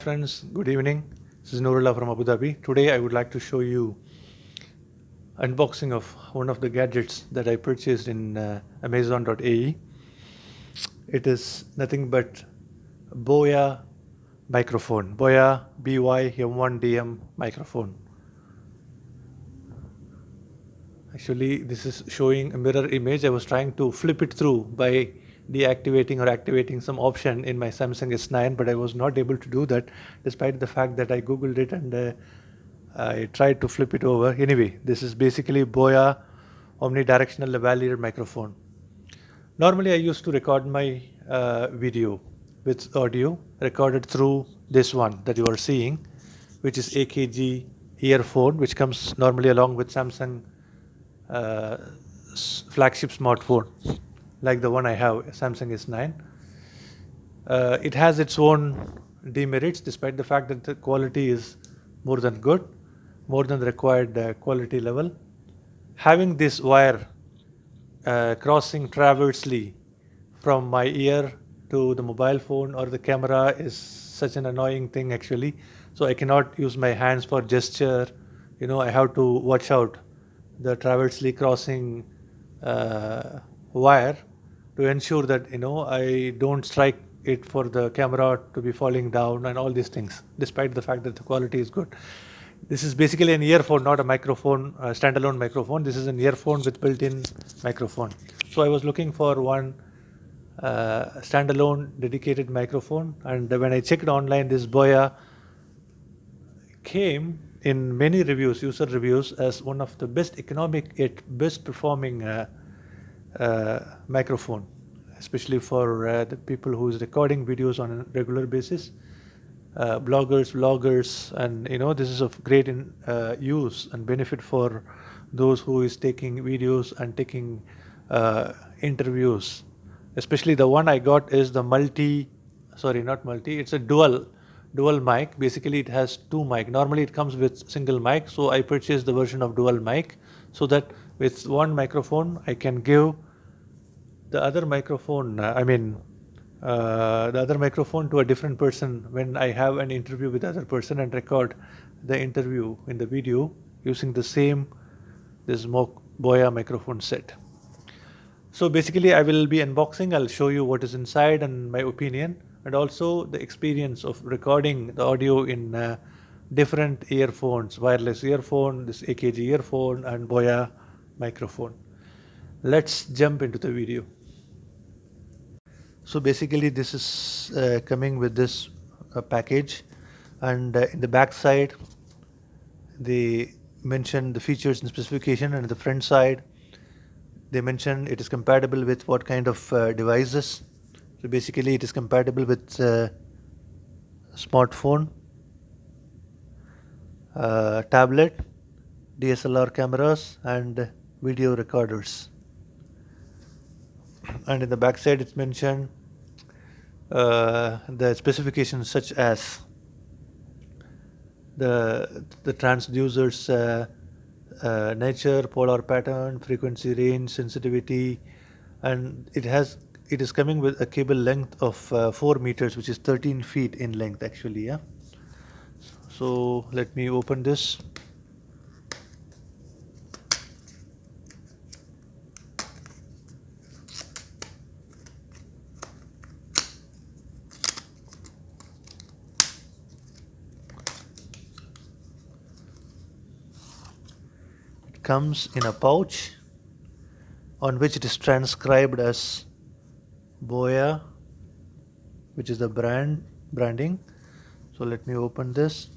Friends, good evening. This is Nurullah from Abu Dhabi. Today I would like to show you unboxing of one of the gadgets that I purchased in Amazon.ae. It is nothing but Boya microphone. Boya BY M1DM microphone. Actually, this is showing a mirror image. I was trying to flip it through by deactivating or activating some option in my Samsung S9, but I was not able to do that despite the fact that I googled it and I tried to flip it over. Anyway, this is basically Boya omnidirectional lavalier microphone. Normally, I used to record my video with audio recorded through this one that you are seeing, which is AKG earphone, which comes normally along with Samsung uh, flagship smartphone, like the one I have, Samsung S9. It has its own demerits, despite the fact that the quality is more than good, more than the required quality level. Having this wire crossing transversely from my ear to the mobile phone or the camera is such an annoying thing actually. So I cannot use my hands for gesture. I have to watch out the transversely crossing wire to ensure that I don't strike it for the camera to be falling down and all these things, despite the fact that the quality is good. This is basically an earphone, not a microphone, standalone microphone. This is an earphone with built-in microphone. So I was looking for one standalone dedicated microphone, and when I checked online, this Boya came in many reviews, user reviews, as one of the best economic yet best performing microphone, especially for the people who is recording videos on a regular basis, bloggers, vloggers, and this is of great use and benefit for those who is taking videos and taking interviews. Especially the one I got is the sorry, not multi, it's a dual mic. Basically, it has two mic. Normally, it comes with single mic, so I purchased the version of dual mic so that with one microphone I can give the other microphone. The other microphone to a different person when I have an interview with the other person and record the interview in the video using the same this Boya microphone set. So basically, I will be unboxing. I'll show you what is inside and my opinion, and also the experience of recording the audio in different earphones, wireless earphone, this AKG earphone, and Boya microphone. Let's jump into the video. So basically, this is coming with this package, and in the back side, they mention the features and specification, and the front side they mention it is compatible with what kind of devices. So basically, it is compatible with smartphone, tablet, DSLR cameras, and video recorders. And in the backside, it's mentioned the specifications such as the transducer's nature, polar pattern, frequency range, sensitivity, and it is coming with a cable length of 4 meters, which is 13 feet in length actually. Yeah. So let me open this. It comes in a pouch on which it is transcribed as Boya, which is the branding. So let me open this.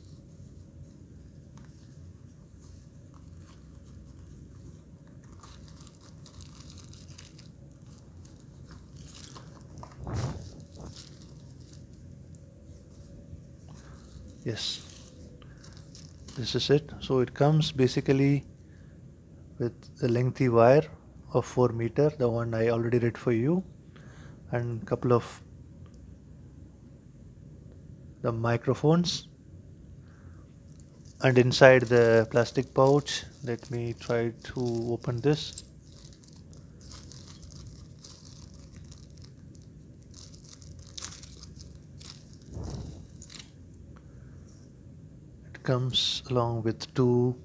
Yes, this is it. So it comes basically with a lengthy wire of 4 meter, the one I already read for you, and couple of the microphones, and inside the plastic pouch, let me try to open this. It comes along with two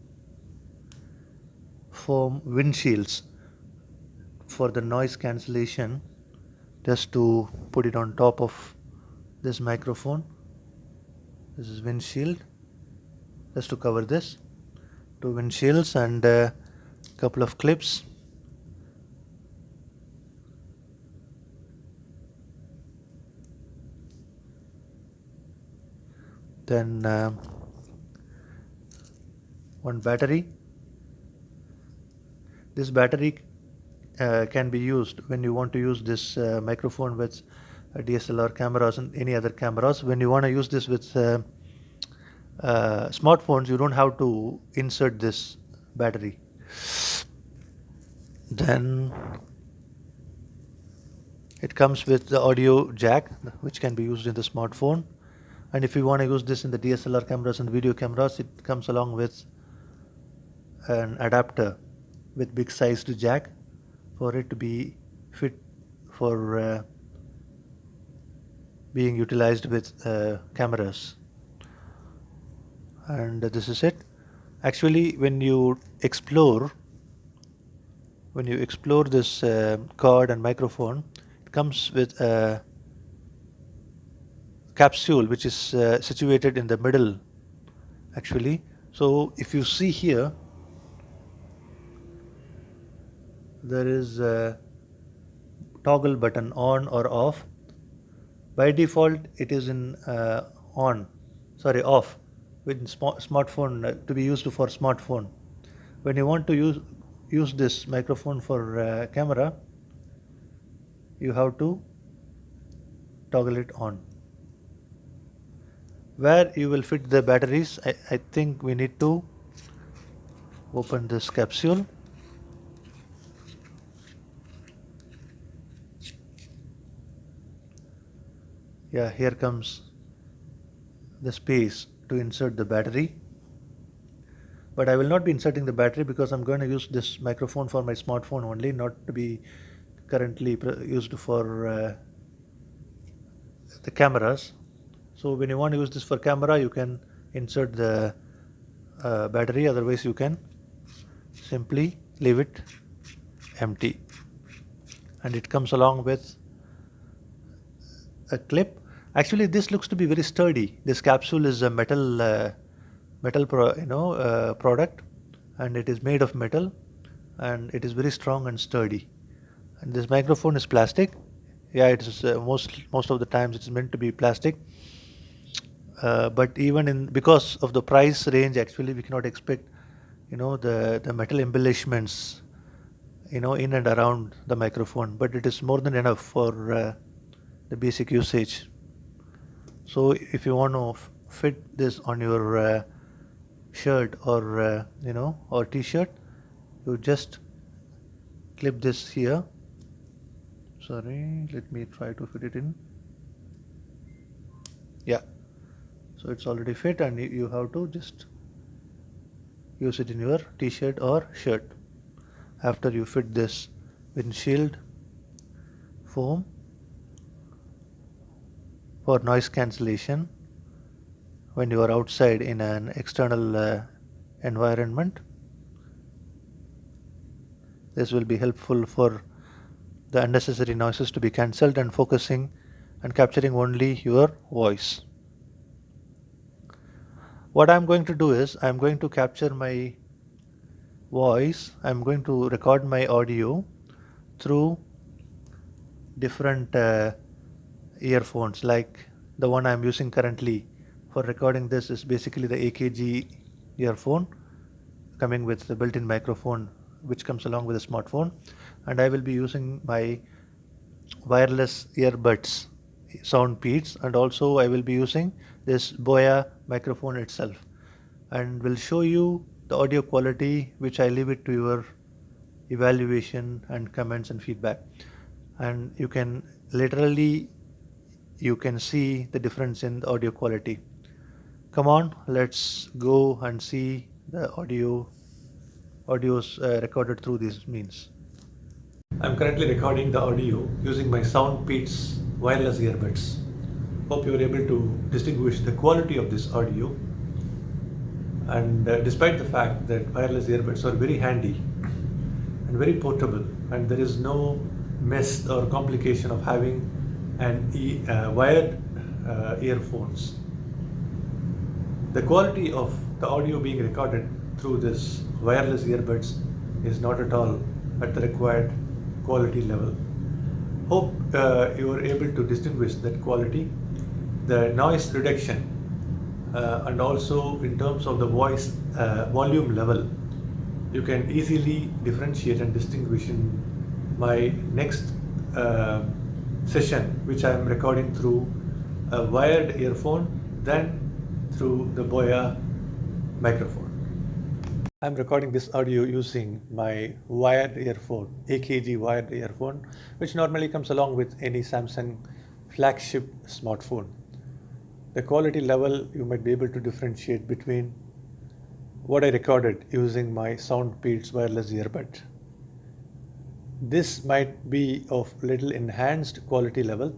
foam windshields for the noise cancellation, just to put it on top of this microphone. This is windshield, just to cover this. Two windshields and a couple of clips. Then one battery. This battery can be used when you want to use this microphone with DSLR cameras and any other cameras. When you want to use this with smartphones, you don't have to insert this battery. Then it comes with the audio jack, which can be used in the smartphone. And if you want to use this in the DSLR cameras and video cameras, it comes along with an adapter with big sized jack for it to be fit for being utilized with cameras. And this is it. Actually, when you explore this cord and microphone, it comes with a capsule which is situated in the middle actually. So if you see here, there is a toggle button on or off. By default it is in off with smartphone, to be used for smartphone. When you want to use this microphone for camera, you have to toggle it on. Where you will fit the batteries, I think we need to open this capsule. Yeah, here comes the space to insert the battery. But I will not be inserting the battery because I'm going to use this microphone for my smartphone only, not to be currently used for the cameras. So when you want to use this for camera, you can insert the battery, otherwise you can simply leave it empty. And it comes along with a clip. Actually, this looks to be very sturdy. This capsule is a metal product, and it is made of metal, and it is very strong and sturdy. And this microphone is plastic. Yeah, it is most of the times it's meant to be plastic. But even because of the price range, actually we cannot expect the metal embellishments in and around the microphone, but it is more than enough for the basic usage. So if you want to fit this on your shirt or or t-shirt, you just clip this here. Sorry, let me try to fit it in. Yeah, so it's already fit, and you have to just use it in your t-shirt or shirt. After you fit this windshield foam for noise cancellation when you are outside in an external environment, this will be helpful for the unnecessary noises to be cancelled and focusing and capturing only your voice. What I'm going to do is I'm going to capture my voice. I'm going to record my audio through different earphones, like the one I'm using currently for recording this is basically the AKG earphone coming with the built-in microphone which comes along with a smartphone, and I will be using my wireless earbuds Soundpeats, and also I will be using this Boya microphone itself, and will show you the audio quality, which I leave it to your evaluation and comments and feedback. And you can see the difference in the audio quality. Come on, let's go and see the audios recorded through these means. I'm currently recording the audio using my Soundpeats wireless earbuds. Hope you are able to distinguish the quality of this audio. And despite the fact that wireless earbuds are very handy and very portable, and there is no mess or complication of having wired earphones, the quality of the audio being recorded through this wireless earbuds is not at all at the required quality level. Hope you are able to distinguish that quality, the noise reduction, and also in terms of the voice volume level. You can easily differentiate and distinguish in my next session, which I am recording through a wired earphone, then through the Boya microphone. I'm recording this audio using my wired earphone, AKG wired earphone, which normally comes along with any Samsung flagship smartphone. The quality level, you might be able to differentiate between what I recorded using my SoundBeats wireless earbud. This might be of little enhanced quality level,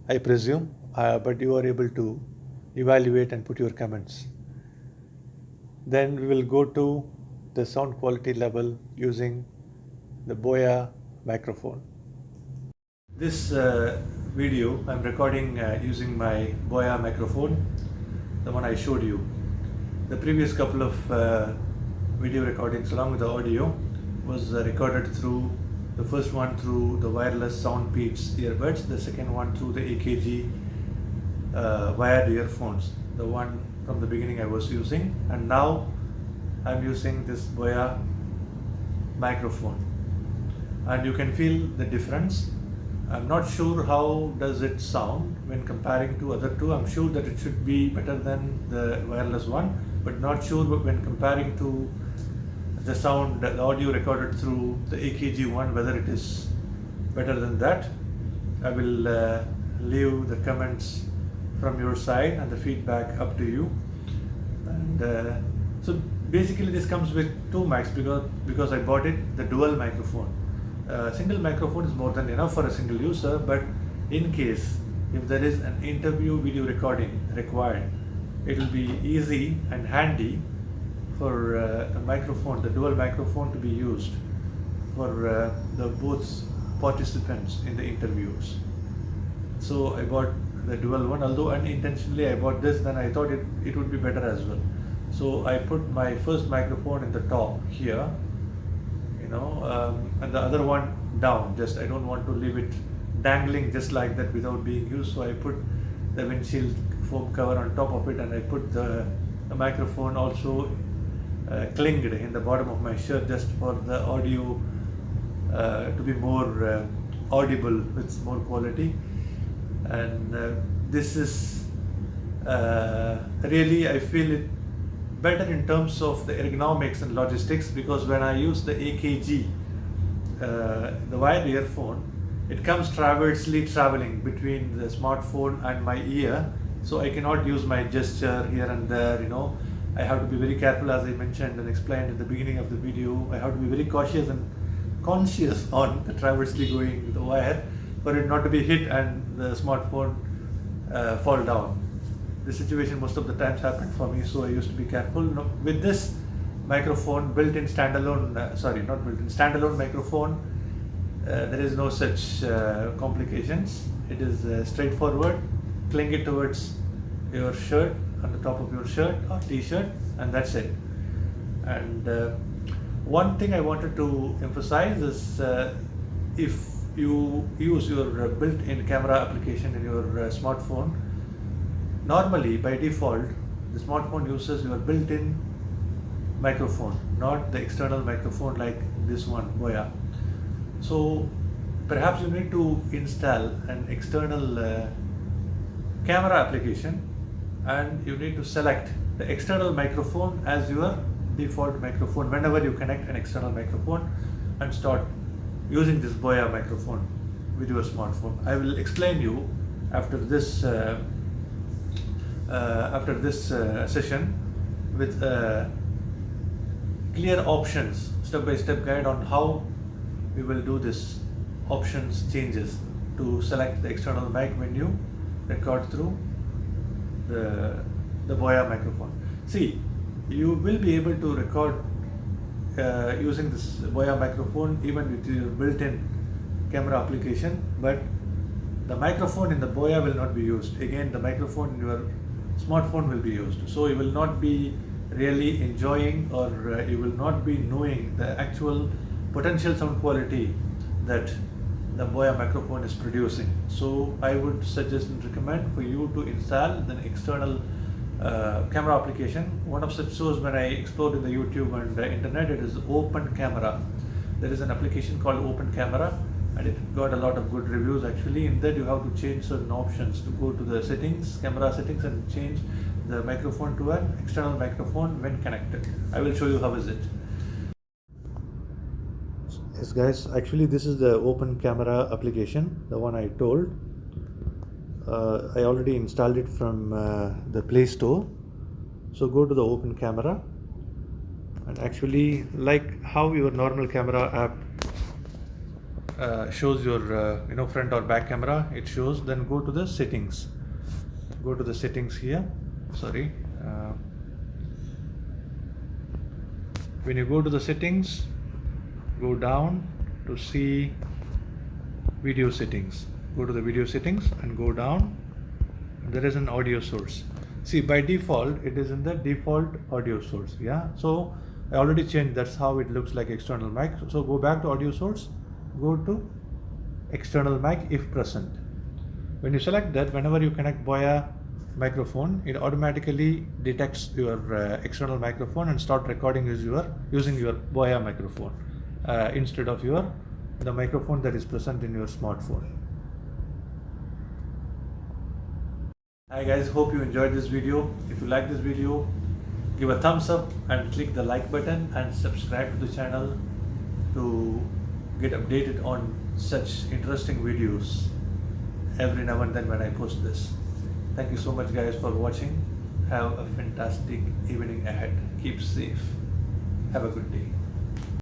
I presume, but you are able to evaluate and put your comments. Then we will go to the sound quality level using the Boya microphone. This video I'm recording using my Boya microphone, the one I showed you. The previous couple of video recordings along with the audio was recorded through the first one through the wireless SoundBeats earbuds, the second one through the AKG wired earphones, the one from the beginning I was using, and now I'm using this Boya microphone, and you can feel the difference. I'm not sure how does it sound when comparing to other two. I'm sure that it should be better than the wireless one, but not sure when comparing to the sound, the audio recorded through the AKG one, whether it is better than that. I will leave the comments from your side and the feedback up to you. And so basically this comes with two mics because I bought it the dual microphone. Single microphone is more than enough for a single user, but in case if there is an interview video recording required, it will be easy and handy for the microphone, the dual microphone, to be used for the both participants in the interviews. So I bought the dual one, although unintentionally I bought this, then I thought it would be better as well. So I put my first microphone in the top here, and the other one down. Just I don't want to leave it dangling just like that without being used. So I put the windshield foam cover on top of it, and I put the microphone also clinged in the bottom of my shirt just for the audio to be more audible with more quality. And this is really, I feel it better in terms of the ergonomics and logistics, because when I use the AKG, the wired earphone, it comes transversely traveling between the smartphone and my ear, so I cannot use my gesture here and there. I have to be very careful, as I mentioned and explained at the beginning of the video. I have to be very cautious and conscious on the transversely going the wire for it not to be hit and the smartphone fall down. The situation most of the times happened for me, so I used to be careful. With this microphone, built-in standalone, standalone microphone, there is no such complications. It is straightforward. Cling it towards your shirt, on the top of your shirt or t-shirt, and that's it. And one thing I wanted to emphasize is if you use your built-in camera application in your smartphone, normally by default the smartphone uses your built-in microphone, not the external microphone like this one, Boya. So perhaps you need to install an external camera application, and you need to select the external microphone as your default microphone whenever you connect an external microphone, and start using this Boya microphone with your smartphone. I will explain you after this session with clear options, step-by-step guide on how we will do this options changes to select the external mic when you record through the Boya microphone. See, you will be able to record using this Boya microphone even with your built-in camera application, but the microphone in the Boya will not be used. Again, the microphone in your smartphone will be used. So you will not be really enjoying, or you will not be knowing the actual potential sound quality that the Boya microphone is producing. So I would suggest and recommend for you to install the external camera application. One of such source when I explored in the YouTube and the internet, it is Open Camera. There is an application called Open Camera, and it got a lot of good reviews actually. In that you have to change certain options to go to the settings, camera settings, and change the microphone to an external microphone when connected. I will show you how is it. Yes guys, actually this is the Open Camera application, the one I told. I already installed it from the Play Store. So go to the Open Camera, and actually, like how your normal camera app shows your front or back camera, it shows. Then go to the settings. Go to the settings here. Sorry. When you go to the settings, go down to see video settings. Go to the video settings and go down. There is an audio source. See, by default it is in the default audio source. Yeah, so I already changed. That's how it looks like external mic. So go back to audio source, go to external mic if present. When you select that, whenever you connect Boya microphone, it automatically detects your external microphone and start recording using your Boya microphone instead of the microphone that is present in your smartphone. Hi guys, hope you enjoyed this video. If you like this video, give a thumbs up and click the like button, and subscribe to the channel to get updated on such interesting videos every now and then when I post this. Thank you so much guys for watching. Have a fantastic evening ahead. Keep safe. Have a good day.